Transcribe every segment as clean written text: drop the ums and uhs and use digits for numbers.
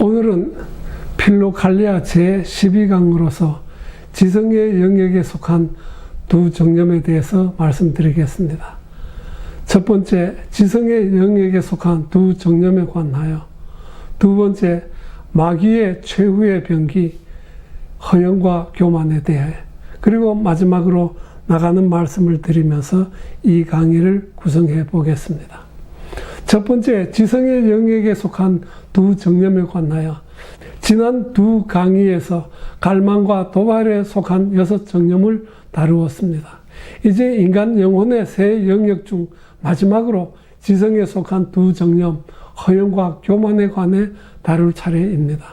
오늘은 필로칼리아 제12강으로서 지성의 영역에 속한 두 정념에 대해서 말씀드리겠습니다. 첫 번째, 지성의 영역에 속한 두 정념에 관하여, 두 번째, 마귀의 최후의 병기, 허영과 교만에 대해, 그리고 마지막으로 나가는 말씀을 드리면서 이 강의를 구성해 보겠습니다. 첫 번째, 지성의 영역에 속한 두 정념에 관하여 지난 두 강의에서 갈망과 도발에 속한 6 정념을 다루었습니다. 이제 인간 영혼의 세 영역 중 마지막으로 지성에 속한 두 정념, 허영과 교만에 관해 다룰 차례입니다.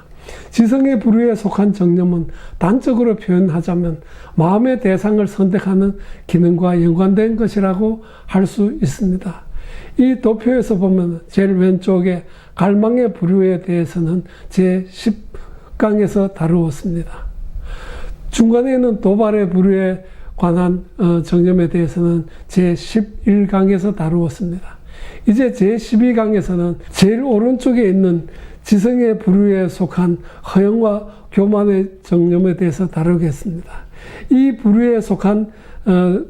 지성의 부류에 속한 정념은 단적으로 표현하자면 마음의 대상을 선택하는 기능과 연관된 것이라고 할 수 있습니다. 이 도표에서 보면 제일 왼쪽에 갈망의 부류에 대해서는 제10강에서 다루었습니다. 중간에 있는 도발의 부류에 관한 정념에 대해서는 제11강에서 다루었습니다. 이제 제12강에서는 제일 오른쪽에 있는 지성의 부류에 속한 허영과 교만의 정념에 대해서 다루겠습니다. 이 부류에 속한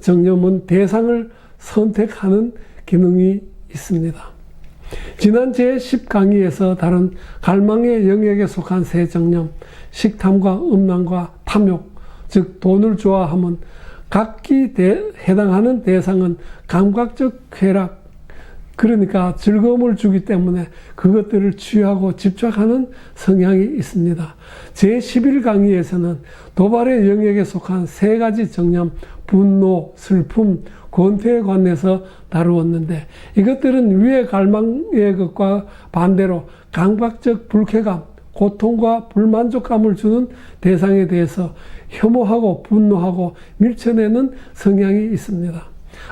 정념은 대상을 선택하는 기능이 있습니다. 지난 제10강의에서 다룬 갈망의 영역에 속한 세 정념, 식탐과 음란과 탐욕, 즉 돈을 좋아하면 각기 해당하는 대상은 감각적 쾌락, 그러니까 즐거움을 주기 때문에 그것들을 취하고 집착하는 성향이 있습니다. 제11강의에서는 도발의 영역에 속한 세 가지 정념, 분노, 슬픔, 권태에 관해서 다루었는데, 이것들은 위의 갈망의 것과 반대로 감각적 불쾌감, 고통과 불만족감을 주는 대상에 대해서 혐오하고 분노하고 밀쳐내는 성향이 있습니다.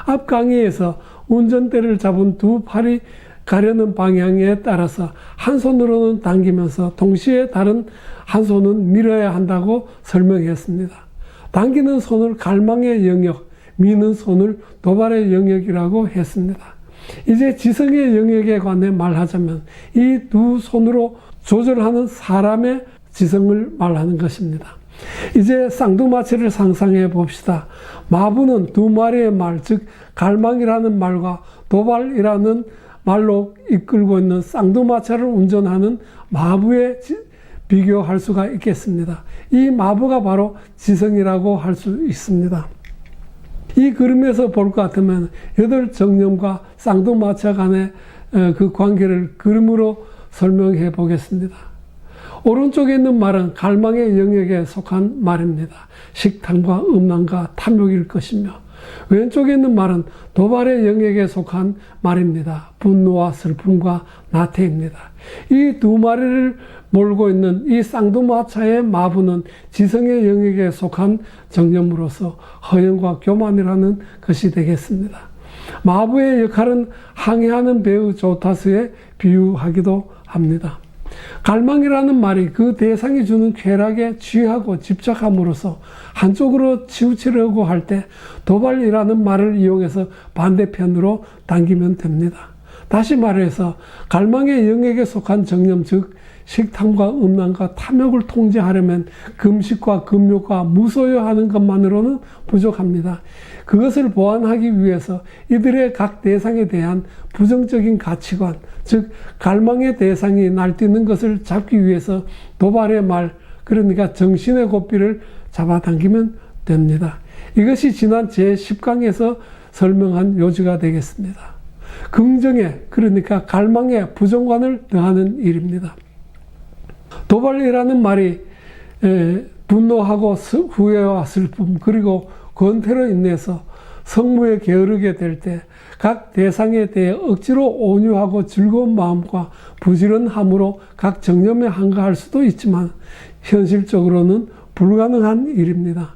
앞 강의에서 운전대를 잡은 두 팔이 가려는 방향에 따라서 한 손으로는 당기면서 동시에 다른 한 손은 밀어야 한다고 설명했습니다. 당기는 손을 갈망의 영역, 미는 손을 도발의 영역이라고 했습니다. 이제 지성의 영역에 관해 말하자면 이 두 손으로 조절하는 사람의 지성을 말하는 것입니다. 이제 쌍두마차를 상상해 봅시다. 마부는 두 마리의 말, 즉 갈망이라는 말과 도발이라는 말로 이끌고 있는 쌍두마차를 운전하는 마부에 비교할 수가 있겠습니다. 이 마부가 바로 지성이라고 할 수 있습니다. 이 그림에서 볼 것 같으면 8 정념과 쌍두마차 간의 그 관계를 그림으로 설명해 보겠습니다. 오른쪽에 있는 말은 갈망의 영역에 속한 말입니다. 식탐과 음란과 탐욕일 것이며, 왼쪽에 있는 말은 도발의 영역에 속한 말입니다. 분노와 슬픔과 나태입니다. 이 두 마리를 몰고 있는 이 쌍두마차의 마부는 지성의 영역에 속한 정념으로서 허영과 교만이라는 것이 되겠습니다. 마부의 역할은 항해하는 배의 조타스에 비유하기도 합니다. 갈망이라는 말이 그 대상이 주는 쾌락에 취하고 집착함으로써 한쪽으로 치우치려고 할 때 도발이라는 말을 이용해서 반대편으로 당기면 됩니다. 다시 말해서 갈망의 영역에 속한 정념, 즉 식탐과 음란과 탐욕을 통제하려면 금식과 금욕과 무소유하는 것만으로는 부족합니다. 그것을 보완하기 위해서 이들의 각 대상에 대한 부정적인 가치관, 즉 갈망의 대상이 날뛰는 것을 잡기 위해서 도발의 말, 그러니까 정신의 고삐를 잡아당기면 됩니다. 이것이 지난 제10강에서 설명한 요지가 되겠습니다. 긍정에, 그러니까 갈망에 부정관을 더하는 일입니다. 도발이라는 말이 분노하고 후회와 슬픔, 그리고 권태로 인해서 성무에 게으르게 될 때 각 대상에 대해 억지로 온유하고 즐거운 마음과 부지런함으로 각 정념에 한가할 수도 있지만 현실적으로는 불가능한 일입니다.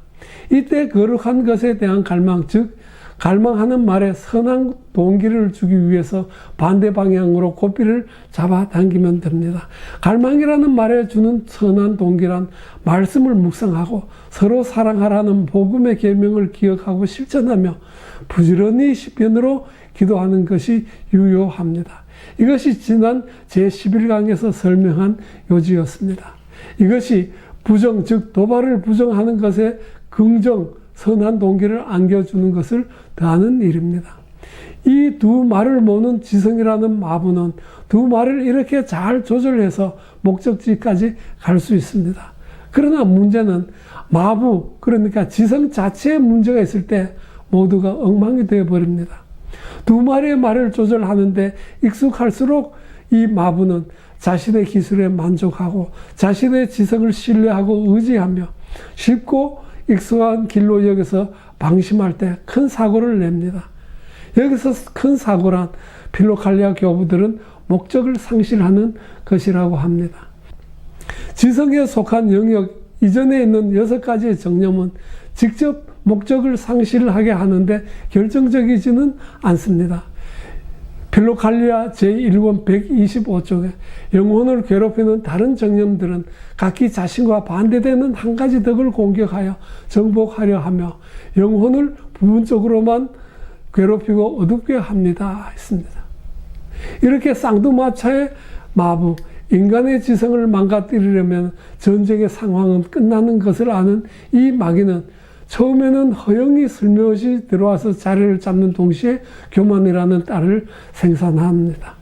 이때 거룩한 것에 대한 갈망, 즉 갈망하는 말에 선한 동기를 주기 위해서 반대 방향으로 고삐를 잡아당기면 됩니다. 갈망이라는 말에 주는 선한 동기란 말씀을 묵상하고 서로 사랑하라는 복음의 계명을 기억하고 실천하며 부지런히 시편으로 기도하는 것이 유효합니다. 이것이 지난 제11강에서 설명한 요지였습니다. 이것이 부정, 즉 도발을 부정하는 것에 긍정, 선한 동기를 안겨주는 것을 더하는 일입니다. 이 두 말을 모는 지성이라는 마부는 두 말을 이렇게 잘 조절해서 목적지까지 갈 수 있습니다. 그러나 문제는 마부, 그러니까 지성 자체에 문제가 있을 때 모두가 엉망이 되어버립니다. 두 마리의 말을 조절하는데 익숙할수록 이 마부는 자신의 기술에 만족하고 자신의 지성을 신뢰하고 의지하며 쉽고 익숙한 길로 여기서 방심할 때 큰 사고를 냅니다. 여기서 큰 사고란 필로칼리아 교부들은 목적을 상실하는 것이라고 합니다. 지성에 속한 영역 이전에 있는 6가지의 정념은 직접 목적을 상실하게 하는데 결정적이지는 않습니다. 필로칼리아 제1권 125쪽에 영혼을 괴롭히는 다른 정념들은 각기 자신과 반대되는 한 가지 덕을 공격하여 정복하려 하며 영혼을 부분적으로만 괴롭히고 어둡게 합니다. 했습니다. 이렇게 쌍두마차의 마부, 인간의 지성을 망가뜨리려면 전쟁의 상황은 끝나는 것을 아는 이 마귀는 처음에는 허영이 슬며시 들어와서 자리를 잡는 동시에 교만이라는 딸을 생산합니다.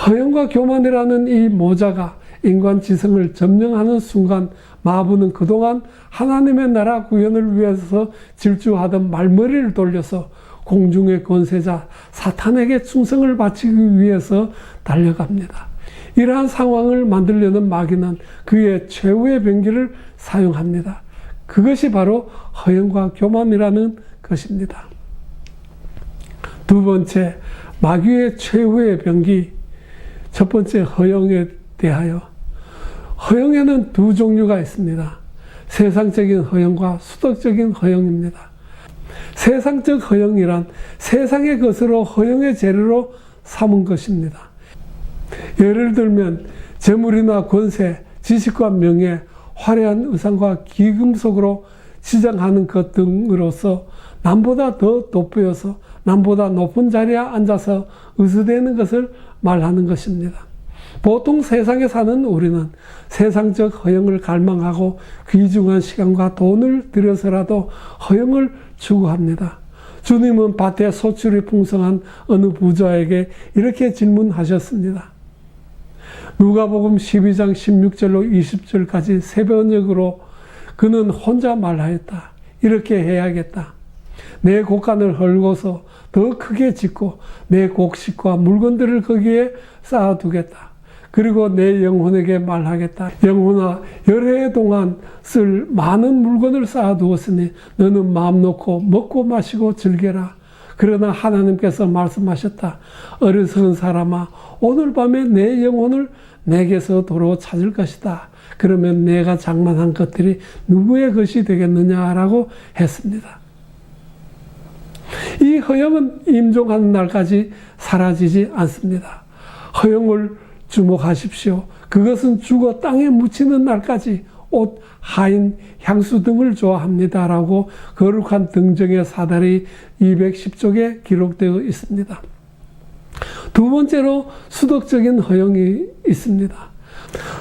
허영과 교만이라는 이 모자가 인간 지성을 점령하는 순간 마부는 그동안 하나님의 나라 구현을 위해서 질주하던 말머리를 돌려서 공중의 권세자 사탄에게 충성을 바치기 위해서 달려갑니다. 이러한 상황을 만들려는 마귀는 그의 최후의 병기를 사용합니다. 그것이 바로 허영과 교만이라는 것입니다. 두 번째, 마귀의 최후의 병기. 첫 번째, 허영에 대하여. 허영에는 두 종류가 있습니다. 세상적인 허영과 수덕적인 허영입니다. 세상적 허영이란 세상의 것으로 허영의 재료로 삼은 것입니다. 예를 들면 재물이나 권세, 지식과 명예, 화려한 의상과 기금속으로 치장하는 것 등으로서 남보다 더 돋보여서 남보다 높은 자리에 앉아서 의수되는 것을 말하는 것입니다. 보통 세상에 사는 우리는 세상적 허영을 갈망하고 귀중한 시간과 돈을 들여서라도 허영을 추구합니다. 주님은 밭에 소출이 풍성한 어느 부자에게 이렇게 질문하셨습니다. 누가복음 12장 16절로 20절까지 세 번역으로 그는 혼자 말하였다. 이렇게 해야겠다. 내 곡간을 헐고서 더 크게 짓고 내 곡식과 물건들을 거기에 쌓아두겠다. 그리고 내 영혼에게 말하겠다. 영혼아, 열해 동안 쓸 많은 물건을 쌓아두었으니 너는 마음 놓고 먹고 마시고 즐겨라. 그러나 하나님께서 말씀하셨다. 어리석은 사람아, 오늘 밤에 내 영혼을 내게서 도로 찾을 것이다. 그러면 내가 장만한 것들이 누구의 것이 되겠느냐라고 했습니다. 이 허영은 임종하는 날까지 사라지지 않습니다. 허영을 주목하십시오. 그것은 죽어 땅에 묻히는 날까지 옷, 하인, 향수 등을 좋아합니다라고 거룩한 등정의 사다리 210쪽에 기록되어 있습니다. 두 번째로 수덕적인 허영이 있습니다.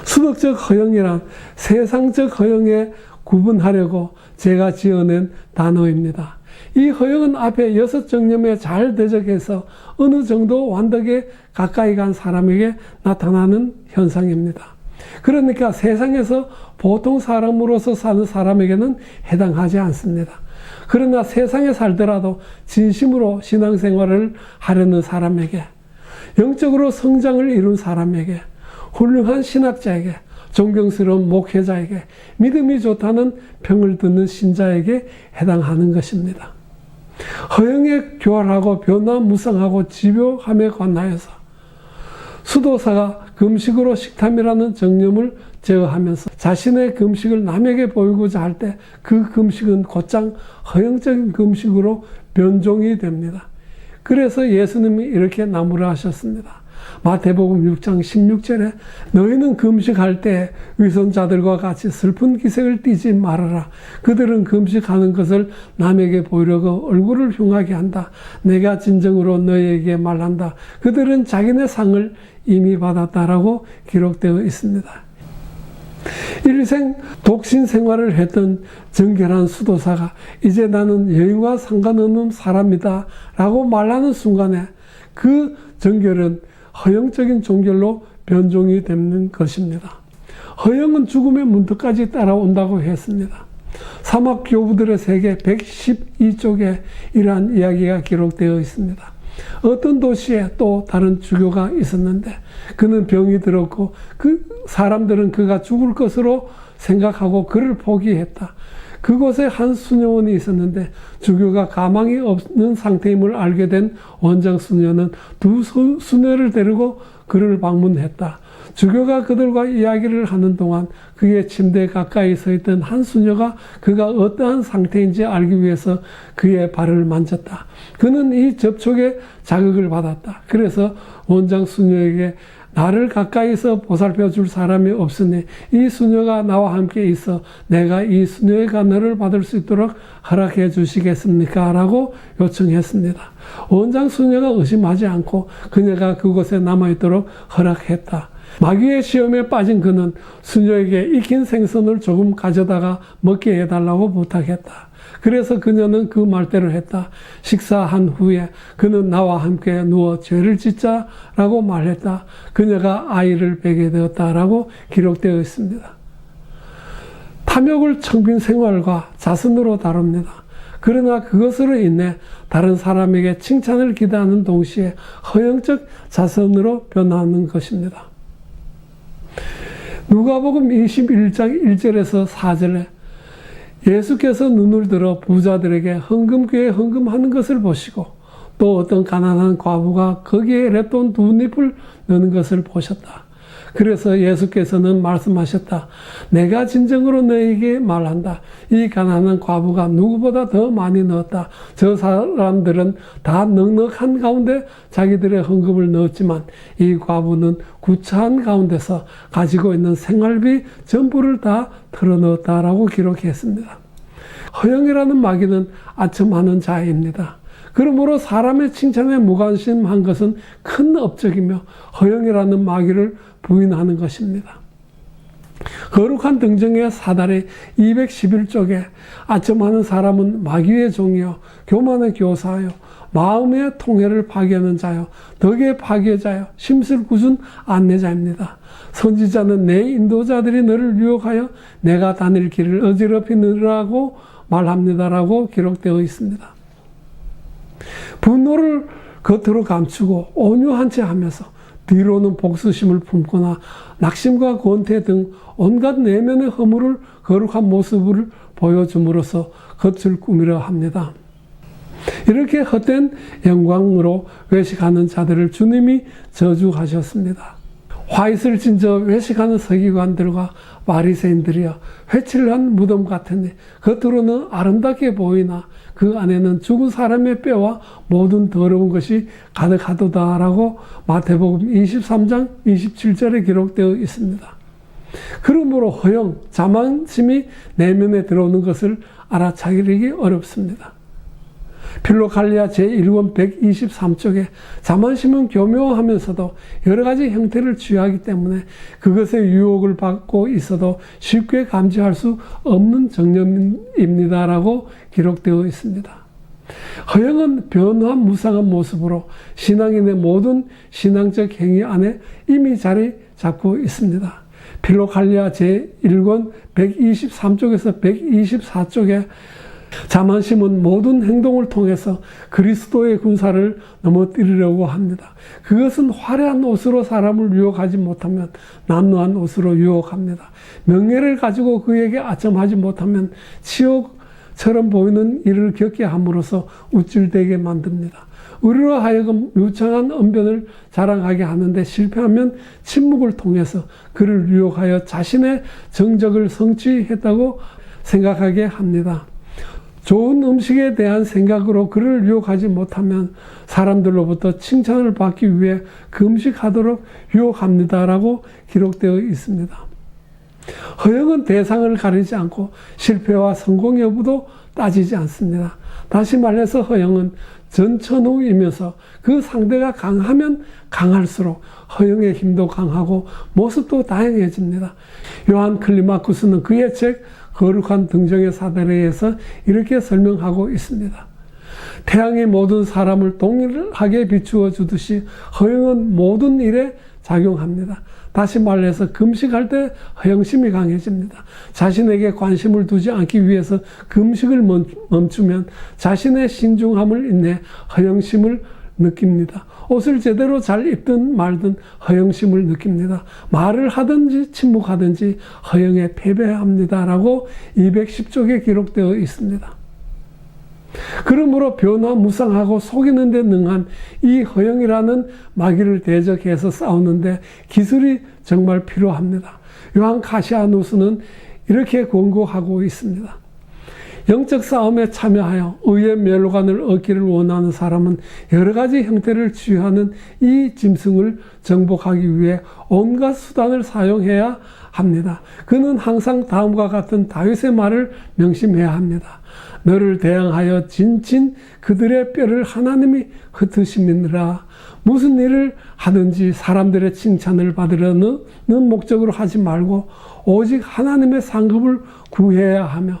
수덕적 허영이란 세상적 허영에 구분하려고 제가 지어낸 단어입니다. 이 허영은 앞에 6정념에 잘 대적해서 어느 정도 완덕에 가까이 간 사람에게 나타나는 현상입니다. 그러니까 세상에서 보통 사람으로서 사는 사람에게는 해당하지 않습니다. 그러나 세상에 살더라도 진심으로 신앙생활을 하려는 사람에게, 영적으로 성장을 이룬 사람에게, 훌륭한 신학자에게, 존경스러운 목회자에게, 믿음이 좋다는 평을 듣는 신자에게 해당하는 것입니다. 허영에 교활하고 변화무쌍하고 집요함에 관하여서 수도사가 금식으로 식탐이라는 정념을 제어하면서 자신의 금식을 남에게 보이고자 할 때 그 금식은 곧장 허영적인 금식으로 변종이 됩니다. 그래서 예수님이 이렇게 나무라 하셨습니다. 마태복음 6장 16절에 너희는 금식할 때 위선자들과 같이 슬픈 기색을 띠지 말아라. 그들은 금식하는 것을 남에게 보이려고 얼굴을 흉하게 한다. 내가 진정으로 너희에게 말한다. 그들은 자기네 상을 이미 받았다라고 기록되어 있습니다. 일생 독신 생활을 했던 정결한 수도사가 이제 나는 여인과 상관없는 사람이다 라고 말하는 순간에 그 정결은 허영적인 종결로 변종이 되는 것입니다. 허영은 죽음의 문턱까지 따라온다고 했습니다. 사막 교부들의 세계 112쪽에 이러한 이야기가 기록되어 있습니다. 어떤 도시에 또 다른 주교가 있었는데 그는 병이 들었고 그 사람들은 그가 죽을 것으로 생각하고 그를 포기했다. 그곳에 한 수녀원이 있었는데 주교가 가망이 없는 상태임을 알게 된 원장 수녀는 두 수녀를 데리고 그를 방문했다. 주교가 그들과 이야기를 하는 동안 그의 침대 가까이 서 있던 한 수녀가 그가 어떠한 상태인지 알기 위해서 그의 발을 만졌다. 그는 이 접촉에 자극을 받았다. 그래서 원장 수녀에게 나를 가까이서 보살펴 줄 사람이 없으니 이 수녀가 나와 함께 있어 내가 이 수녀의 간호를 받을 수 있도록 허락해 주시겠습니까? 라고 요청했습니다. 원장 수녀가 의심하지 않고 그녀가 그곳에 남아있도록 허락했다. 마귀의 시험에 빠진 그는 수녀에게 익힌 생선을 조금 가져다가 먹게 해달라고 부탁했다. 그래서 그녀는 그 말대로 했다. 식사한 후에 그는 나와 함께 누워 죄를 짓자라고 말했다. 그녀가 아이를 베게 되었다라고 기록되어 있습니다. 탐욕을 청빈 생활과 자선으로 다룹니다. 그러나 그것으로 인해 다른 사람에게 칭찬을 기대하는 동시에 허영적 자선으로 변하는 것입니다. 누가복음 21장 1절에서 4절에 예수께서 눈을 들어 부자들에게 헌금궤에 헌금하는 것을 보시고 또 어떤 가난한 과부가 거기에 렛돈 2잎을 넣는 것을 보셨다. 그래서 예수께서는 말씀하셨다. 내가 진정으로 너에게 말한다. 이 가난한 과부가 누구보다 더 많이 넣었다. 저 사람들은 다 넉넉한 가운데 자기들의 헌금을 넣었지만 이 과부는 구차한 가운데서 가지고 있는 생활비 전부를 다 털어넣었다라고 기록했습니다. 허영이라는 마귀는 아첨하는 자입니다. 그러므로 사람의 칭찬에 무관심한 것은 큰 업적이며 허영이라는 마귀를 부인하는 것입니다. 거룩한 등정의 사다리 211쪽에 아첨하는 사람은 마귀의 종이요 교만의 교사요 마음의 통해를 파괴하는 자요 덕의 파괴자요 심술 굳은 안내자입니다. 선지자는 내 인도자들이 너를 유혹하여 내가 다닐 길을 어지럽히느라고 말합니다라고 기록되어 있습니다. 분노를 겉으로 감추고 온유한 채 하면서 뒤로는 복수심을 품거나 낙심과 권태 등 온갖 내면의 허물을 거룩한 모습을 보여줌으로써 겉을 꾸미려 합니다. 이렇게 헛된 영광으로 외식하는 자들을 주님이 저주하셨습니다. 화잇을 진저 외식하는 서기관들과 바리새인들이여 회칠을 한 무덤 같으니 겉으로는 아름답게 보이나 그 안에는 죽은 사람의 뼈와 모든 더러운 것이 가득하도다라고 마태복음 23장 27절에 기록되어 있습니다. 그러므로 허영, 자만심이 내면에 들어오는 것을 알아차리기 어렵습니다. 필로갈리아 제1권 123쪽에 자만심은 교묘하면서도 여러 가지 형태를 취하기 때문에 그것의 유혹을 받고 있어도 쉽게 감지할 수 없는 정념입니다라고 기록되어 있습니다. 허영은 변화한 무상한 모습으로 신앙인의 모든 신앙적 행위 안에 이미 자리 잡고 있습니다. 필로갈리아 제1권 123쪽에서 124쪽에 자만심은 모든 행동을 통해서 그리스도의 군사를 넘어뜨리려고 합니다. 그것은 화려한 옷으로 사람을 유혹하지 못하면 남루한 옷으로 유혹합니다. 명예를 가지고 그에게 아첨하지 못하면 치욕처럼 보이는 일을 겪게 함으로써 우쭐대게 만듭니다. 우리로 하여금 유창한 언변을 자랑하게 하는데 실패하면 침묵을 통해서 그를 유혹하여 자신의 정적을 성취했다고 생각하게 합니다. 좋은 음식에 대한 생각으로 그를 유혹하지 못하면 사람들로부터 칭찬을 받기 위해 금식하도록 유혹합니다라고 기록되어 있습니다. 허영은 대상을 가리지 않고 실패와 성공 여부도 따지지 않습니다. 다시 말해서 허영은 전천후이면서 그 상대가 강하면 강할수록 허영의 힘도 강하고 모습도 다양해집니다. 요한 클리마쿠스는 그의 책 거룩한 등정의 사다리에서 이렇게 설명하고 있습니다. 태양이 모든 사람을 동일하게 비추어 주듯이 허영은 모든 일에 작용합니다. 다시 말해서 금식할 때 허영심이 강해집니다. 자신에게 관심을 두지 않기 위해서 금식을 멈추면 자신의 신중함을 인해 허영심을 느낍니다. 옷을 제대로 잘 입든 말든 허영심을 느낍니다. 말을 하든지 침묵하든지 허영에 패배합니다라고 210쪽에 기록되어 있습니다. 그러므로 변화무쌍하고 속이는 데 능한 이 허영이라는 마귀를 대적해서 싸우는데 기술이 정말 필요합니다. 요한 카시아누스는 이렇게 권고하고 있습니다. 영적 싸움에 참여하여 의의 멸관을 얻기를 원하는 사람은 여러 가지 형태를 취하는 이 짐승을 정복하기 위해 온갖 수단을 사용해야 합니다. 그는 항상 다음과 같은 다윗의 말을 명심해야 합니다. 너를 대항하여 진친 그들의 뼈를 하나님이 흩으심이니라. 무슨 일을 하든지 사람들의 칭찬을 받으려는 목적으로 하지 말고 오직 하나님의 상급을 구해야 하며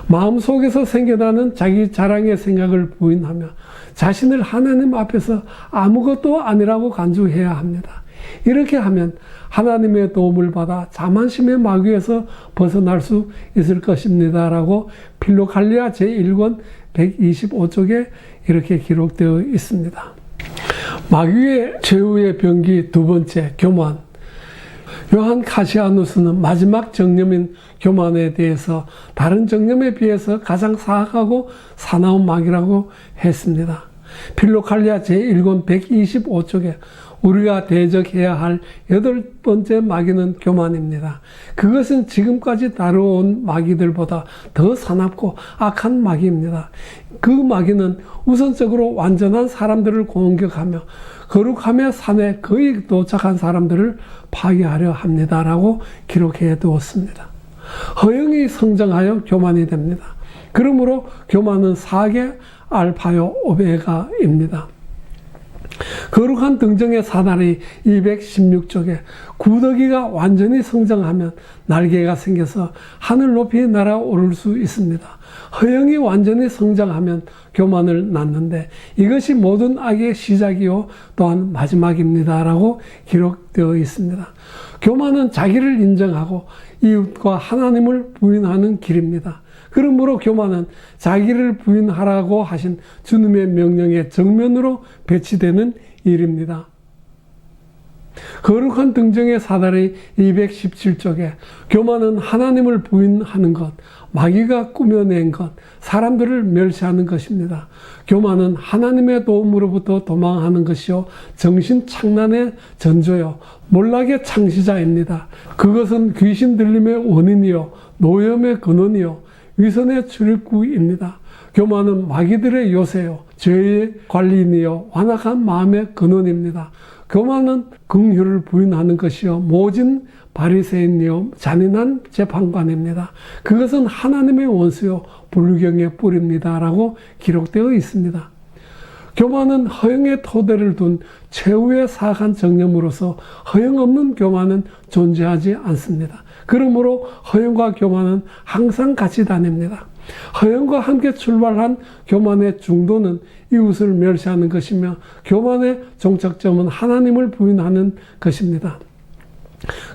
마음속에서 생겨나는 자기 자랑의 생각을 부인하며 자신을 하나님 앞에서 아무것도 아니라고 간주해야 합니다. 이렇게 하면 하나님의 도움을 받아 자만심의 마귀에서 벗어날 수 있을 것입니다. 라고 필로갈리아 제1권 125쪽에 이렇게 기록되어 있습니다. 마귀의 최후의 병기 두 번째, 교만. 요한 카시아누스는 마지막 정념인 교만에 대해서 다른 정념에 비해서 가장 사악하고 사나운 마귀라고 했습니다. 필로갈리아 제1권 125쪽에 우리가 대적해야 할 8번째 마귀는 교만입니다. 그것은 지금까지 다루어온 마귀들보다 더 사납고 악한 마귀입니다. 그 마귀는 우선적으로 완전한 사람들을 공격하며 거룩함의 산에 거의 도착한 사람들을 파괴하려 합니다라고 기록해 두었습니다. 허영이 성장하여 교만이 됩니다. 그러므로 교만은 4개 알파요 오베가입니다. 거룩한 등정의 사다리 216쪽에 구더기가 완전히 성장하면 날개가 생겨서 하늘 높이 날아오를 수 있습니다. 허영이 완전히 성장하면 교만을 낳는데 이것이 모든 악의 시작이요 또한 마지막입니다라고 기록되어 있습니다. 교만은 자기를 인정하고 이웃과 하나님을 부인하는 길입니다. 그러므로 교만은 자기를 부인하라고 하신 주님의 명령에 정면으로 배치되는 일입니다. 거룩한 등정의 사다리 217쪽에 교만은 하나님을 부인하는 것, 마귀가 꾸며낸 것, 사람들을 멸시하는 것입니다. 교만은 하나님의 도움으로부터 도망하는 것이요 정신착란의 전조요 몰락의 창시자입니다. 그것은 귀신 들림의 원인이요 노염의 근원이요 위선의 출입구입니다. 교만은 마귀들의 요새요 죄의 관리인이요 완악한 마음의 근원입니다. 교만은 긍휼을 부인하는 것이요 모진 바리새인이요 잔인한 재판관입니다. 그것은 하나님의 원수요 불경의 뿔입니다. 라고 기록되어 있습니다. 교만은 허영의 토대를 둔 최후의 사악한 정념으로서 허영 없는 교만은 존재하지 않습니다. 그러므로 허영과 교만은 항상 같이 다닙니다. 허영과 함께 출발한 교만의 중도는 이웃을 멸시하는 것이며 교만의 종착점은 하나님을 부인하는 것입니다.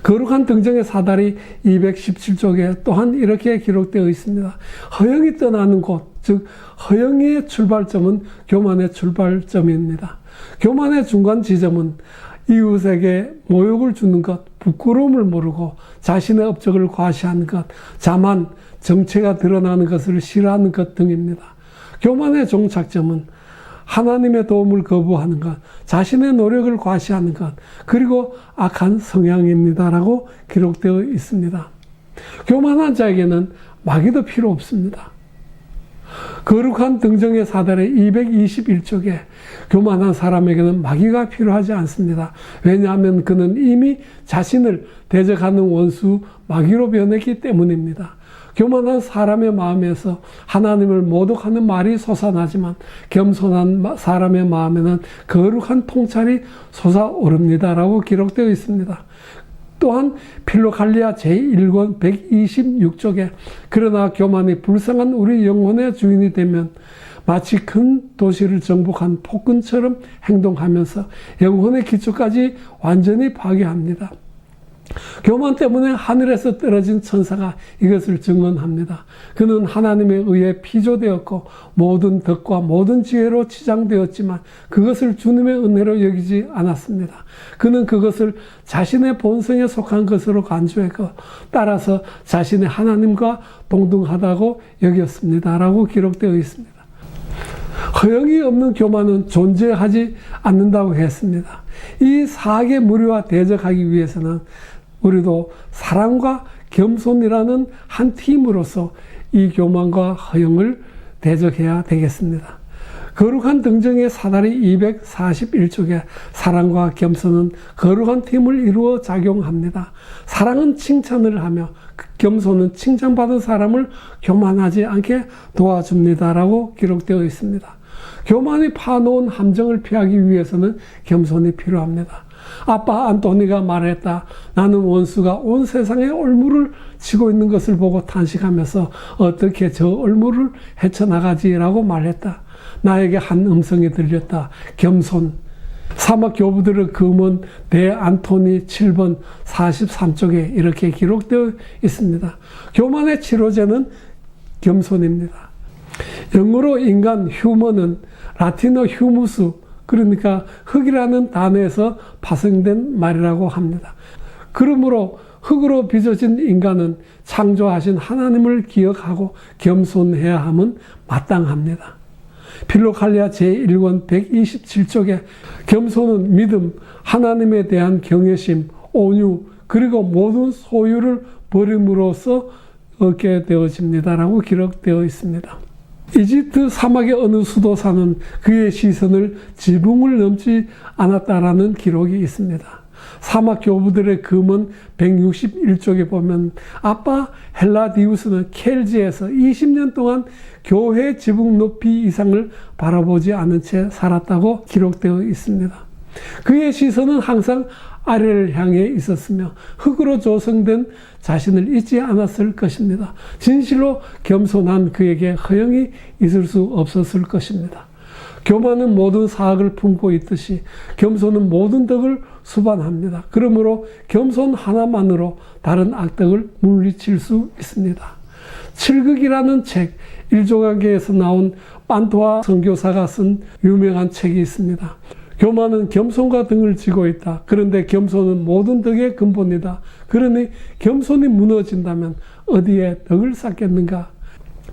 거룩한 등정의 사다리 217쪽에 또한 이렇게 기록되어 있습니다. 허영이 떠나는 곳, 즉 허영의 출발점은 교만의 출발점입니다. 교만의 중간 지점은 이웃에게 모욕을 주는 것, 부끄러움을 모르고 자신의 업적을 과시하는 것, 자만, 정체가 드러나는 것을 싫어하는 것 등입니다. 교만의 종착점은 하나님의 도움을 거부하는 것, 자신의 노력을 과시하는 것, 그리고 악한 성향입니다라고 기록되어 있습니다. 교만한 자에게는 마귀도 필요 없습니다. 거룩한 등정의 사달의 221쪽에 교만한 사람에게는 마귀가 필요하지 않습니다. 왜냐하면 그는 이미 자신을 대적하는 원수 마귀로 변했기 때문입니다. 교만한 사람의 마음에서 하나님을 모독하는 말이 솟아나지만 겸손한 사람의 마음에는 거룩한 통찰이 솟아오릅니다라고 기록되어 있습니다. 또한 필로갈리아 제1권 126쪽에 그러나 교만이 불쌍한 우리 영혼의 주인이 되면 마치 큰 도시를 정복한 폭군처럼 행동하면서 영혼의 기초까지 완전히 파괴합니다. 교만 때문에 하늘에서 떨어진 천사가 이것을 증언합니다. 그는 하나님에 의해 피조되었고 모든 덕과 모든 지혜로 치장되었지만 그것을 주님의 은혜로 여기지 않았습니다. 그는 그것을 자신의 본성에 속한 것으로 간주했고 따라서 자신의 하나님과 동등하다고 여겼습니다. 라고 기록되어 있습니다. 허영이 없는 교만은 존재하지 않는다고 했습니다. 이 사악의 무리와 대적하기 위해서는 우리도 사랑과 겸손이라는 한 팀으로서 이 교만과 허영을 대적해야 되겠습니다. 거룩한 등정의 사달이 241쪽에 사랑과 겸손은 거룩한 팀을 이루어 작용합니다. 사랑은 칭찬을 하며 겸손은 칭찬받은 사람을 교만하지 않게 도와줍니다라고 기록되어 있습니다. 교만이 파놓은 함정을 피하기 위해서는 겸손이 필요합니다. 아빠 안토니가 말했다. 나는 원수가 온 세상에 올무를 치고 있는 것을 보고 탄식하면서 어떻게 저 올무를 헤쳐나가지라고 말했다. 나에게 한 음성이 들렸다. 겸손. 사막 교부들의 금은 대안토니 7번 43쪽에 이렇게 기록되어 있습니다. 교만의 치료제는 겸손입니다. 영어로 인간 휴머는 라틴어 휴무스 그러니까 흙이라는 단어에서 파생된 말이라고 합니다. 그러므로 흙으로 빚어진 인간은 창조하신 하나님을 기억하고 겸손해야 함은 마땅합니다. 필로갈리아 제1권 127쪽에 겸손은 믿음, 하나님에 대한 경외심, 온유, 그리고 모든 소유를 버림으로써 얻게 되어집니다라고 기록되어 있습니다. 이집트 사막의 어느 수도사는 그의 시선을 지붕을 넘지 않았다라는 기록이 있습니다. 사막 교부들의 금은 161쪽에 보면 아빠 헬라디우스는 켈지에서 20년 동안 교회 지붕 높이 이상을 바라보지 않은 채 살았다고 기록되어 있습니다. 그의 시선은 항상 아래를 향해 있었으며 흙으로 조성된 자신을 잊지 않았을 것입니다. 진실로 겸손한 그에게 허영이 있을 수 없었을 것입니다. 교만은 모든 사악을 품고 있듯이 겸손은 모든 덕을 수반합니다. 그러므로 겸손 하나만으로 다른 악덕을 물리칠 수 있습니다. 칠극이라는 책, 일조각에서 나온 판토아 선교사가 쓴 유명한 책이 있습니다. 교만은 겸손과 등을 지고 있다. 그런데 겸손은 모든 덕의 근본이다. 그러니 겸손이 무너진다면 어디에 덕을 쌓겠는가?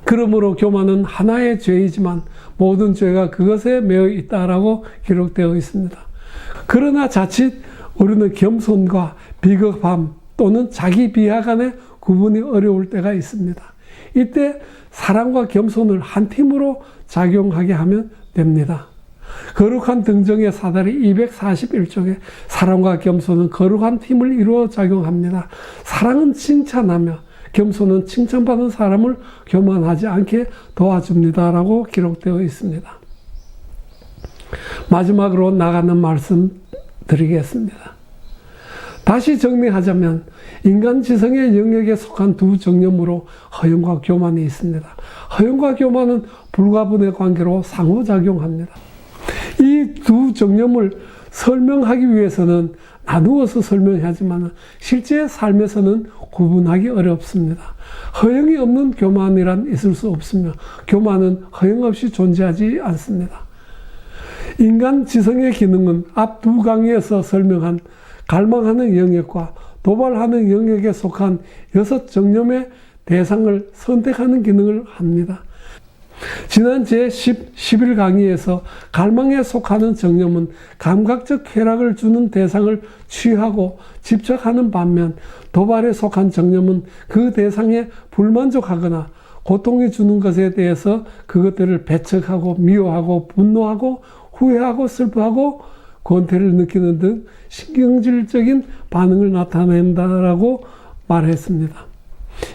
그러므로 교만은 하나의 죄이지만 모든 죄가 그것에 매여 있다라고 기록되어 있습니다. 그러나 자칫 우리는 겸손과 비겁함 또는 자기 비하 간의 구분이 어려울 때가 있습니다. 이때 사랑과 겸손을 한 팀으로 작용하게 하면 됩니다. 거룩한 등정의 사달이 241쪽에 사랑과 겸손은 거룩한 팀을 이루어 작용합니다. 사랑은 칭찬하며 겸손은 칭찬받은 사람을 교만하지 않게 도와줍니다라고 기록되어 있습니다. 마지막으로 나가는 말씀 드리겠습니다. 다시 정리하자면 인간 지성의 영역에 속한 두 정념으로 허영과 교만이 있습니다. 허영과 교만은 불가분의 관계로 상호작용합니다. 이 두 정념을 설명하기 위해서는 나누어서 설명하지만 실제 삶에서는 구분하기 어렵습니다. 허영이 없는 교만이란 있을 수 없으며 교만은 허영 없이 존재하지 않습니다. 인간 지성의 기능은 앞 두 강의에서 설명한 갈망하는 영역과 도발하는 영역에 속한 6 정념의 대상을 선택하는 기능을 합니다. 지난 제10, 11 강의에서 갈망에 속하는 정념은 감각적 쾌락을 주는 대상을 취하고 집착하는 반면 도발에 속한 정념은 그 대상에 불만족하거나 고통이 주는 것에 대해서 그것들을 배척하고 미워하고 분노하고 후회하고 슬퍼하고 권태를 느끼는 등 신경질적인 반응을 나타낸다라고 말했습니다.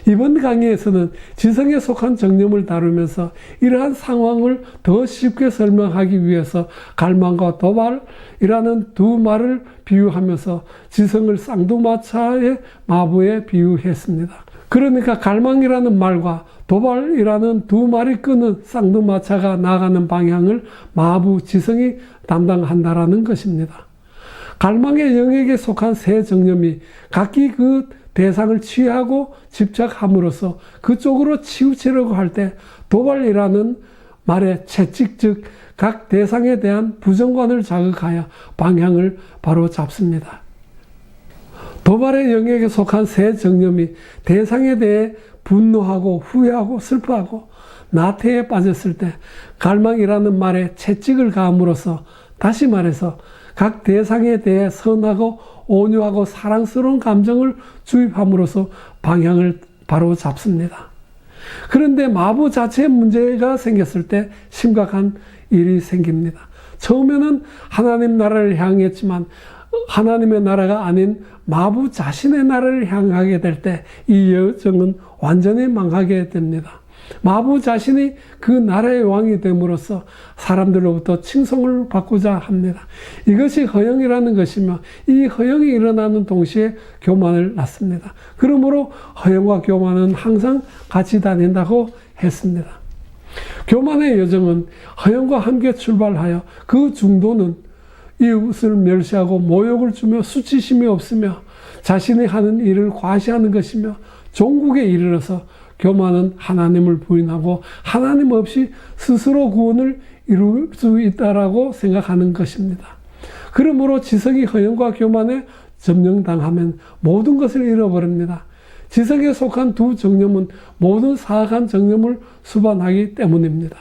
이번 강의에서는 지성에 속한 정념을 다루면서 이러한 상황을 더 쉽게 설명하기 위해서 갈망과 도발이라는 두 말을 비유하면서 지성을 쌍두마차의 마부에 비유했습니다. 그러니까 갈망이라는 말과 도발이라는 두 말이 끄는 쌍두마차가 나가는 방향을 마부 지성이 담당한다라는 것입니다. 갈망의 영역에 속한 세 정념이 각기 그 대상을 취하고 집착함으로써 그쪽으로 치우치려고 할 때 도발이라는 말의 채찍, 즉 각 대상에 대한 부정관을 자극하여 방향을 바로 잡습니다. 도발의 영역에 속한 세 정념이 대상에 대해 분노하고 후회하고 슬퍼하고 나태에 빠졌을 때 갈망이라는 말에 채찍을 가함으로써, 다시 말해서 각 대상에 대해 선하고 온유하고 사랑스러운 감정을 주입함으로써 방향을 바로 잡습니다. 그런데 마부 자체에 문제가 생겼을 때 심각한 일이 생깁니다. 처음에는 하나님 나라를 향했지만 하나님의 나라가 아닌 마부 자신의 나라를 향하게 될 때 이 여정은 완전히 망하게 됩니다. 마부 자신이 그 나라의 왕이 됨으로써 사람들로부터 칭송을 받고자 합니다. 이것이 허영이라는 것이며 이 허영이 일어나는 동시에 교만을 낳습니다. 그러므로 허영과 교만은 항상 같이 다닌다고 했습니다. 교만의 여정은 허영과 함께 출발하여 그 중도는 이웃을 멸시하고 모욕을 주며 수치심이 없으며 자신이 하는 일을 과시하는 것이며 종국에 이르러서 교만은 하나님을 부인하고 하나님 없이 스스로 구원을 이룰 수 있다라고 생각하는 것입니다. 그러므로 지성이 허영과 교만에 점령당하면 모든 것을 잃어버립니다. 지성에 속한 두 정념은 모든 사악한 정념을 수반하기 때문입니다.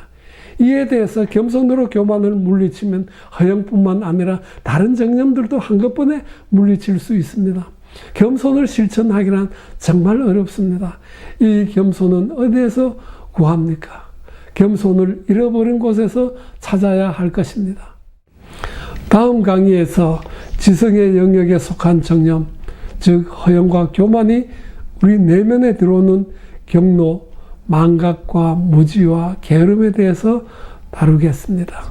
이에 대해서 겸손으로 교만을 물리치면 허영뿐만 아니라 다른 정념들도 한꺼번에 물리칠 수 있습니다. 겸손을 실천하기란 정말 어렵습니다. 이 겸손은 어디에서 구합니까? 겸손을 잃어버린 곳에서 찾아야 할 것입니다. 다음 강의에서 지성의 영역에 속한 정념, 즉 허영과 교만이 우리 내면에 들어오는 경로, 망각과 무지와 게으름에 대해서 다루겠습니다.